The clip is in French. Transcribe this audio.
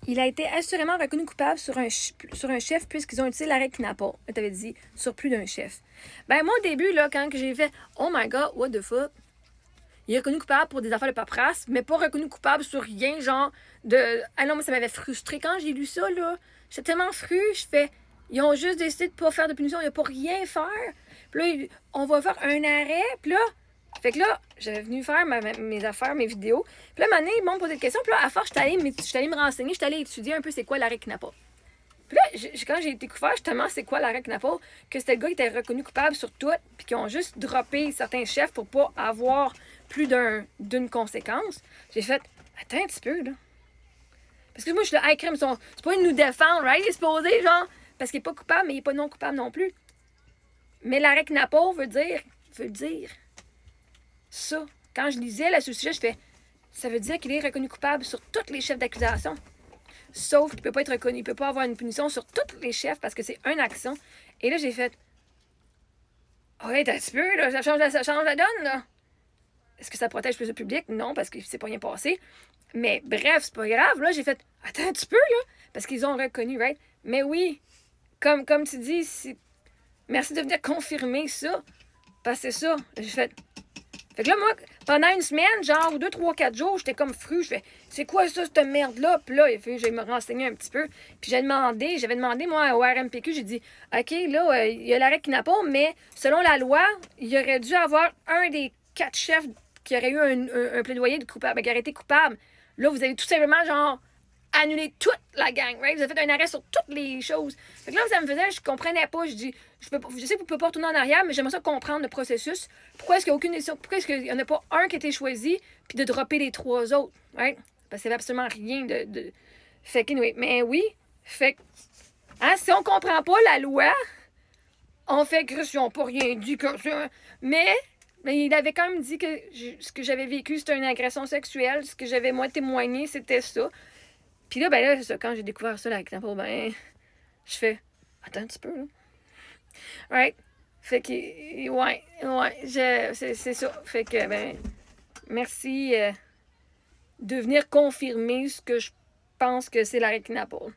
Il a été assurément reconnu coupable sur un chef puisqu'ils ont utilisé l'arrêt Knappel. Tu avais dit sur plus d'un chef. Ben moi, au début, là, quand j'ai fait « Oh my God, what the fuck? » Il est reconnu coupable pour des affaires de paperasse, mais pas reconnu coupable sur rien, genre de... Ah non, moi, ça m'avait frustré quand j'ai lu ça, là. J'étais tellement fru, je fais... Ils ont juste décidé de pas faire de punition, ils n'ont pas rien faire. Puis là, on va faire un arrêt, puis là... Fait que là, j'avais venu faire mes affaires, mes vidéos. Puis là, un moment donné, ils m'ont posé des questions. Puis là, à force, j'étais allée me renseigner, j'étais allée étudier un peu c'est quoi l'arrêt Knappel. Puis là, quand j'ai découvert justement c'est quoi l'arrêt Knappel, que c'était le gars qui était reconnu coupable sur tout, puis qui ont juste droppé certains chefs pour pas avoir plus d'une conséquence, j'ai fait, attends un petit peu, là. Parce que moi, je suis là, hey, crème, c'est pas de nous défendre, right? Il est supposé, genre, parce qu'il est pas coupable, mais il est pas non coupable non plus. Mais l'arrêt Knappel veut dire ça. Quand je lisais là sur le sujet, je fais, ça veut dire qu'il est reconnu coupable sur tous les chefs d'accusation. Sauf qu'il ne peut pas être reconnu, il ne peut pas avoir une punition sur tous les chefs parce que c'est une action. Et là, j'ai fait, ouais, t'as un petit peu, là, ça change la donne, là. Est-ce que ça protège plus le public? Non, parce que c'est pas rien passé. Mais bref, c'est pas grave. Là, j'ai fait, attends un petit peu, là, parce qu'ils ont reconnu, right? Mais oui, comme tu dis, merci de venir confirmer ça, parce que c'est ça. J'ai fait que là, moi, pendant une semaine, genre 2, 3, 4 jours, j'étais comme fru. Je fais, c'est quoi ça, cette merde-là? Puis là, j'ai me renseigner un petit peu. Puis j'avais demandé, moi, au RMPQ, j'ai dit, OK, là, il y a l'arrêt Knappel, mais selon la loi, il aurait dû avoir un des 4 chefs qui aurait eu un plaidoyer de coupable, qui aurait été coupable. Là, vous avez tout simplement, genre, annulé toute la gang, right? Vous avez fait un arrêt sur toutes les choses. Fait que là, ça me faisait, je comprenais pas. Je dis, je sais que vous ne pouvez pas retourner en arrière, mais j'aimerais ça comprendre le processus. Pourquoi est-ce qu'il n'y a aucune décision? Pourquoi est-ce qu'il n'y en a pas un qui a été choisi, puis de dropper les 3 autres, right? Parce qu'il n'y avait absolument rien de... Fait que, anyway, mais oui, fait que, hein, si on comprend pas la loi, on fait que ils n'ont pas rien dit que ça. Mais il avait quand même dit que ce que j'avais vécu, c'était une agression sexuelle. Ce que j'avais, moi, témoigné, c'était ça. Puis là, ben là, c'est ça, quand j'ai découvert ça, la Knappel, ben, je fais, attends un petit peu, là. Right? Fait que, ouais, c'est ça. Fait que, ben, merci de venir confirmer ce que je pense que c'est la Knappel.